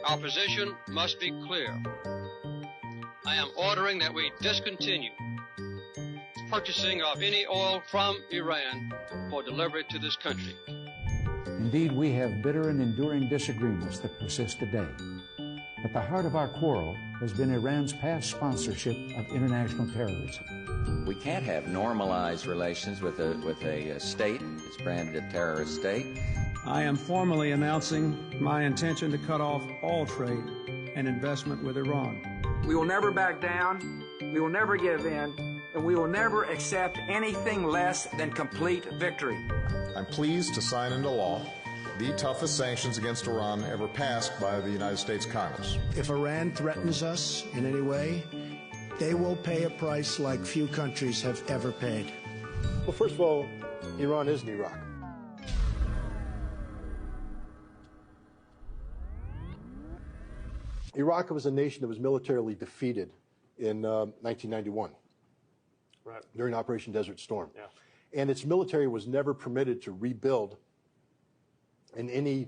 Our position must be clear. I am ordering that we discontinue purchasing of any oil from Iran for delivery to this country. Indeed, we have bitter and enduring disagreements that persist today. At the heart of our quarrel has been Iran's past sponsorship of international terrorism. We can't have normalized relations with a state that's branded a terrorist state. I am formally announcing my intention to cut off all trade and investment with Iran. We will never back down, we will never give in, and we will never accept anything less than complete victory. I'm pleased to sign into law the toughest sanctions against Iran ever passed by the United States Congress. If Iran threatens us in any way, they will pay a price like few countries have ever paid. Well, first of all, Iran isn't Iraq. Iraq was a nation that was militarily defeated in 1991 during Operation Desert Storm. Yeah. And its military was never permitted to rebuild in any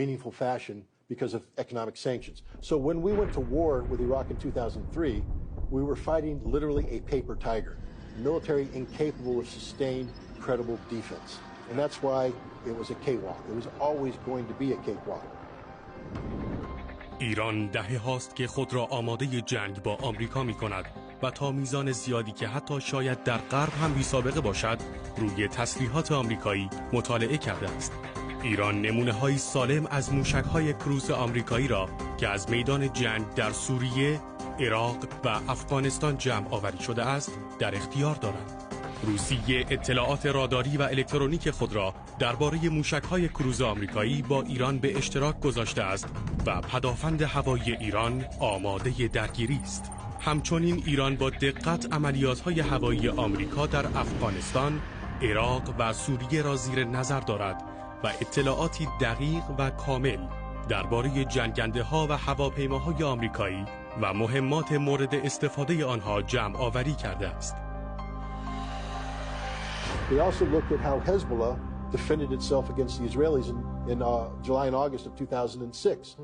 meaningful fashion because of economic sanctions. So when we went to war with Iraq in 2003, we were fighting literally a paper tiger, military incapable of sustained, credible defense. And that's why it was a cakewalk. It was always going to be a cakewalk. ایران دهه هاست که خود را آماده جنگ با آمریکا می کند و تا میزان زیادی که حتی شاید در غرب هم بی‌سابقه باشد روی تسلیحات آمریکایی مطالعه کرده است. ایران نمونه‌های سالم از موشک‌های کروز آمریکایی را که از میدان جنگ در سوریه، عراق و افغانستان جمع آوری شده است در اختیار دارد. روسیه اطلاعات راداری و الکترونیک خود را درباره موشک‌های کروز آمریکایی با ایران به اشتراک گذاشته است و پدافند هوایی ایران آماده درگیری است. همچنین ایران با دقت عملیات‌های هوایی آمریکا در افغانستان، عراق و سوریه را زیر نظر دارد و اطلاعاتی دقیق و کامل درباره جنگنده‌ها و هواپیماهای آمریکایی و مهمات مورد استفاده آنها جمع آوری کرده است. They also looked at how Hezbollah defended itself against the Israelis in July and August of 2006,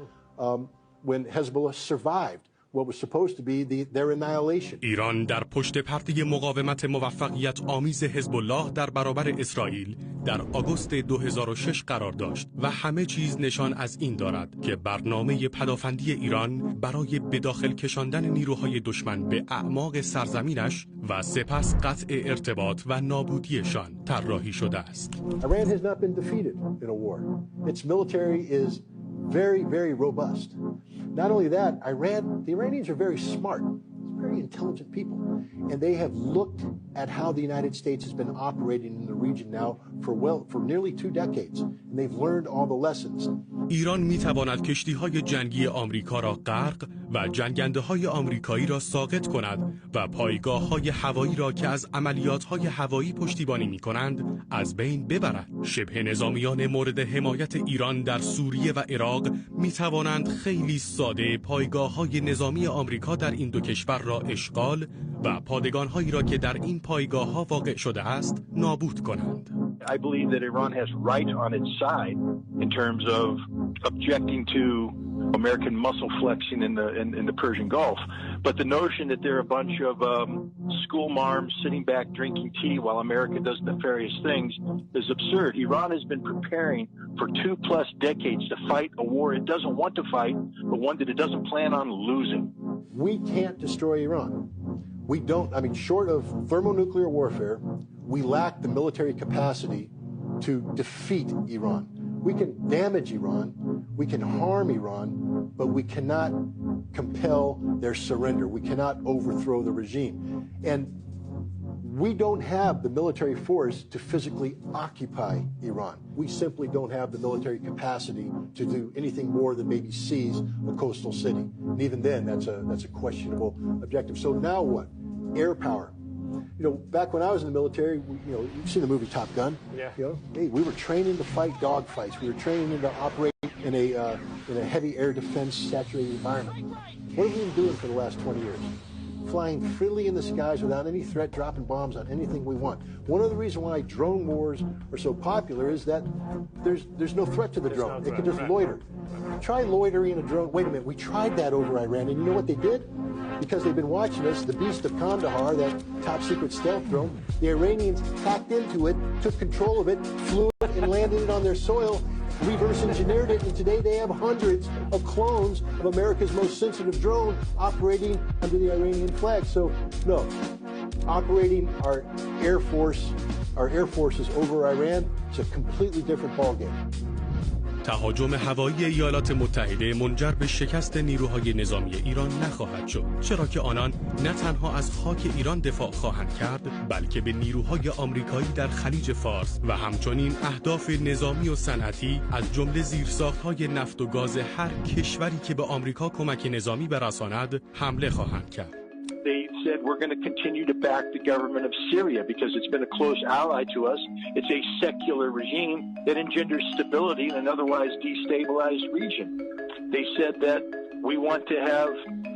when Hezbollah survived what was supposed to be their annihilation. ایران در پشت پرده مقاومت موفقیت آمیز حزب الله در برابر اسرائیل در آگوست 2006 قرار داشت و همه چیز نشان از این دارد که برنامه پدافندی ایران برای به داخل کشاندن نیروهای دشمن به اعماق سرزمینش و سپس قطع ارتباط و نابودیشان طراحی شده است. Iran has not been defeated in a war. Its military is very, very robust. Not only that, the Iranians are very smart, very intelligent people, and they have looked at how the United States has been operating in the region now for nearly 2 decades, and they've learned all the lessons. ایران می‌تواند کشتی‌های جنگی آمریکا را غرق و جنگنده‌های آمریکایی را ساقط کند و پایگاه‌های هوایی را که از عملیات‌های هوایی پشتیبانی می‌کنند از بین ببرد. شبه نظامیان مورد حمایت ایران در سوریه و عراق می‌توانند خیلی ساده پایگاه‌های نظامی آمریکا در این دو کشور را اشغال و پادگان‌هایی را که در این پایگاه‌ها واقع شده است نابود کنند. I believe that Iran has right on its side in terms of objecting to American muscle flexing in the Persian Gulf. But the notion that they're a bunch of school marms sitting back drinking tea while America does nefarious things is absurd. Iran has been preparing for 2+ decades to fight a war it doesn't want to fight, but one that it doesn't plan on losing. We can't destroy Iran. We don't, short of thermonuclear warfare, we lack the military capacity to defeat Iran. We can damage Iran, we can harm Iran, but we cannot compel their surrender. We cannot overthrow the regime. And we don't have the military force to physically occupy Iran. We simply don't have the military capacity to do anything more than maybe seize a coastal city. And even then, that's a questionable objective. So now what? Air power. Back when I was in the military, you've seen the movie Top Gun. Yeah. Hey, we were training to fight dogfights. We were training to operate in a heavy air defense saturated environment. What have we been doing for the last 20 years? flying freely in the skies without any threat, dropping bombs on anything we want. One of the reasons why drone wars are so popular is that there's no threat to the drone. It can just loiter. Try loitering a drone. Wait a minute, we tried that over Iran, and you know what they did? Because they've been watching us, the Beast of Kandahar, that top secret stealth drone, the Iranians hacked into it, took control of it, flew it and landed it on their soil, reverse engineered it, and today they have hundreds of clones of America's most sensitive drone operating under the Iranian flag. So, no, operating our air forces over Iran is a completely different ballgame. تهاجم هوایی ایالات متحده منجر به شکست نیروهای نظامی ایران نخواهد شد، چرا که آنان نه تنها از خاک ایران دفاع خواهند کرد، بلکه به نیروهای آمریکایی در خلیج فارس و همچنین اهداف نظامی و صنعتی از جمله زیرساخت‌های نفت و گاز هر کشوری که به آمریکا کمک نظامی برساند حمله خواهند کرد. They said we're going to continue to back the government of Syria because it's been a close ally to us. It's a secular regime that engenders stability in an otherwise destabilized region. They said that we want to have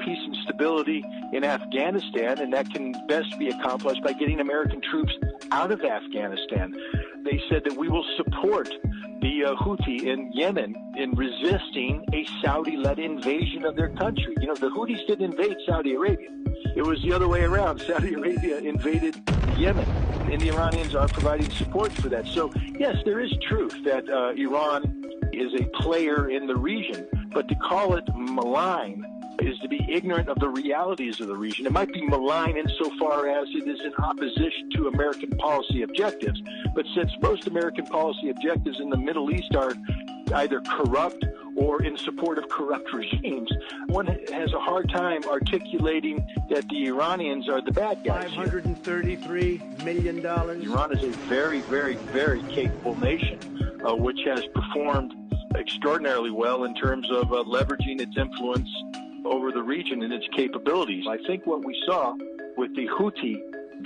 peace and stability in Afghanistan, and that can best be accomplished by getting American troops out of Afghanistan. They said that we will support the Houthi in Yemen in resisting a Saudi-led invasion of their country. You know, the Houthis didn't invade Saudi Arabia. It was the other way around. Saudi Arabia invaded Yemen, and the Iranians are providing support for that. So, yes, there is truth that Iran is a player in the region, but to call it malign is to be ignorant of the realities of the region. It might be malign insofar as it is in opposition to American policy objectives, but since most American policy objectives in the Middle East are either corrupt or in support of corrupt regimes, one has a hard time articulating that the Iranians are the bad guys. $533 million. Iran is a very, very, very capable nation, which has performed extraordinarily well in terms of leveraging its influence over the region and its capabilities. I think what we saw with the Houthi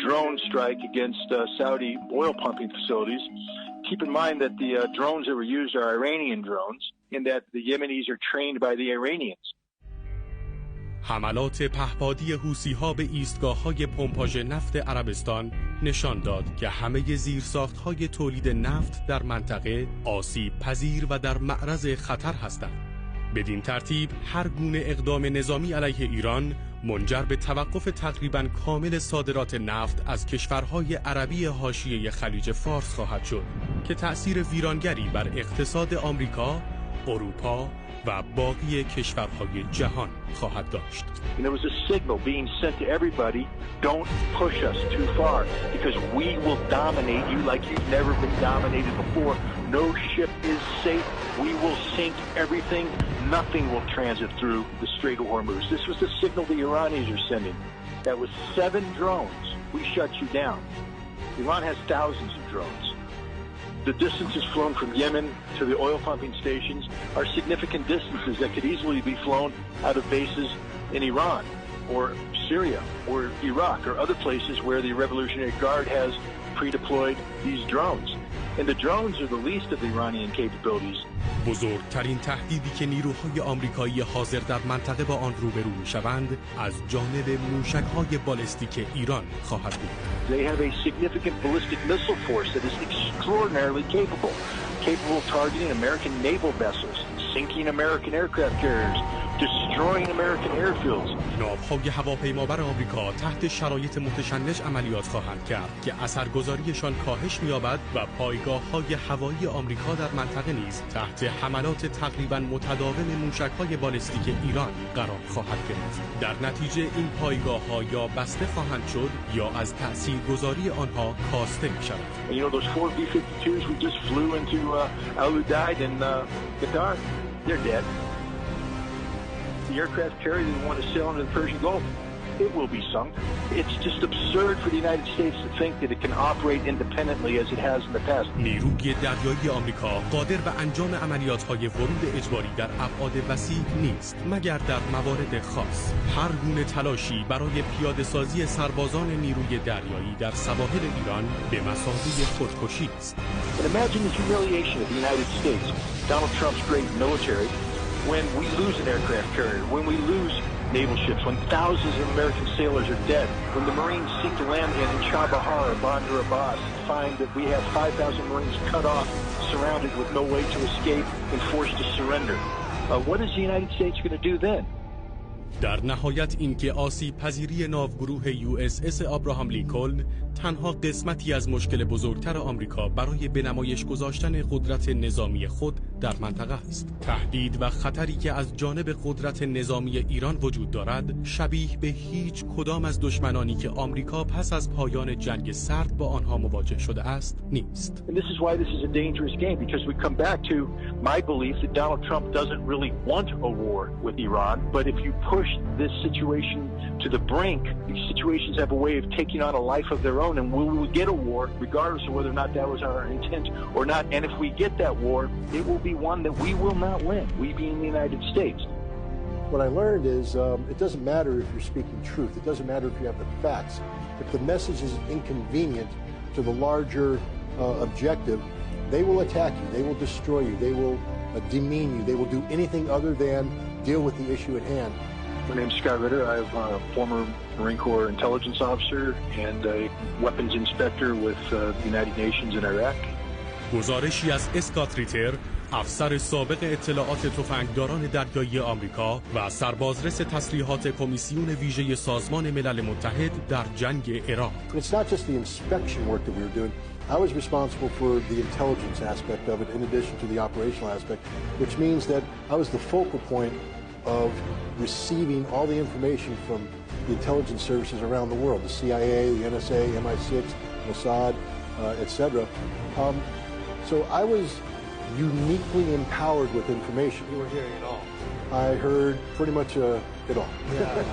drone strike against Saudi oil pumping facilities, keep in mind that the drones that were used are Iranian drones, and that the Yemenis are trained by the Iranians. حملات پهپادی حوثی‌ها به ایستگاه‌های پمپاژ نفت عربستان نشان داد که همه زیرساخت‌های تولید نفت در منطقه آسیب پذیر و در معرض خطر هستند. بدین ترتیب هر گونه اقدام نظامی علیه ایران منجر به توقف تقریباً کامل صادرات نفت از کشورهای عربی حاشیه خلیج فارس خواهد شد که تأثیر ویرانگری بر اقتصاد آمریکا، اروپا و باقی کشورهای جهان خواهد داشت. And there was a signal being sent to everybody, don't push us too far because we will dominate you like you've never been dominated before. No ship is safe. We will sink everything. Nothing will transit through the Strait of Hormuz. This was the signal the Iranians are sending. That was 7 drones. We shut you down. Iran has thousands of drones. The distances flown from Yemen to the oil pumping stations are significant distances that could easily be flown out of bases in Iran or Syria or Iraq or other places where the Revolutionary Guard has pre-deployed these drones. And the drones are the least of the Iranian capabilities. بزرگترین تهدیدی که نیروهای آمریکایی حاضر در منطقه با آن روبرو می‌شوند از جانب موشک‌های بالستیک ایران خواهد بود. They have a significant ballistic missile force that is extraordinarily capable of targeting American naval vessels, sinking American aircraft carriers, destroying American airfields. ناوهای هواپیمابر آمریکا تحت شرایط متشنج عملیات خواهند کرد که اثرگذاریشان کاهش می‌یابد و پایگاه‌های هوایی آمریکا در منطقه نیز تحت حملات تقریباً متداوم موشک‌های بالستیک ایران قرار خواهد گرفت. در نتیجه این پایگاه‌ها یا بسته خواهند شد یا از تاثیرگذاری آنها کاسته می‌شود. You know those 4 B-52s we just flew into Al Udeid in Qatar, they're dead. The aircraft carrier that want to sail into the Persian Gulf, it will be sunk. It's just absurd for the United States to think that it can operate independently as it has in the past. نیروی دریایی آمریکا قادر به انجام عملیات‌های ورود اجباری در ابعاد وسیع نیست مگر در موارد خاص. هر گونه تلاشی برای پیاده‌سازی سربازان نیروی دریایی در سواحل ایران به مثابه خودکشی است. But imagine the humiliation of the United States, Donald Trump's great military, when we lose an aircraft carrier, when we lose naval ships, when thousands of American sailors are dead, when the Marines seek to land in Chabahar or Bandar Abbas and find that we have 5,000 Marines cut off, surrounded with no way to escape and forced to surrender. What is the United States going to do then? در نهایت اینکه آسیب پذیری ناوگروه USS آبراهام لینکلن تنها قسمتی از مشکل بزرگتر آمریکا برای به نمایش گذاشتن قدرت نظامی خود در منطقه است. تهدید و خطری که از جانب قدرت نظامی ایران وجود دارد شبیه به هیچ کدام از دشمنانی که آمریکا پس از پایان جنگ سرد با آنها مواجه شده است نیست. And this is why this is a dangerous game, because we come back to my belief that Donald Trump doesn't really want a war with Iran, but if you push this situation to the brink, these situations have a way of taking on a life of their own, and we will get a war regardless of whether or not that was our intent or not. And if we get that war, it will be one that we will not win, we being the United States. What I learned is it doesn't matter if you're speaking truth. It doesn't matter if you have the facts. If the message is inconvenient to the larger objective, they will attack you. They will destroy you. They will demean you. They will do anything other than deal with the issue at hand. My name's Scott Ritter. I'm a former Marine Corps intelligence officer and a weapons inspector with the United Nations in Iraq. گزارشی از اسکات ریتر، افسر سابق اطلاعات تفنگداران دریایی آمریکا و سربازرس تسلیحات کمیسیون ویژه سازمان ملل متحد در جنگ عراق. It's not just the inspection work that we were doing. I was responsible for the intelligence aspect of it in addition to the operational aspect, which means that I was the focal point of receiving all the information from the intelligence services around the world, the CIA, the NSA, MI6, Mossad, etc. So I was uniquely empowered with information. You were hearing it all. I heard pretty much it all. Yeah.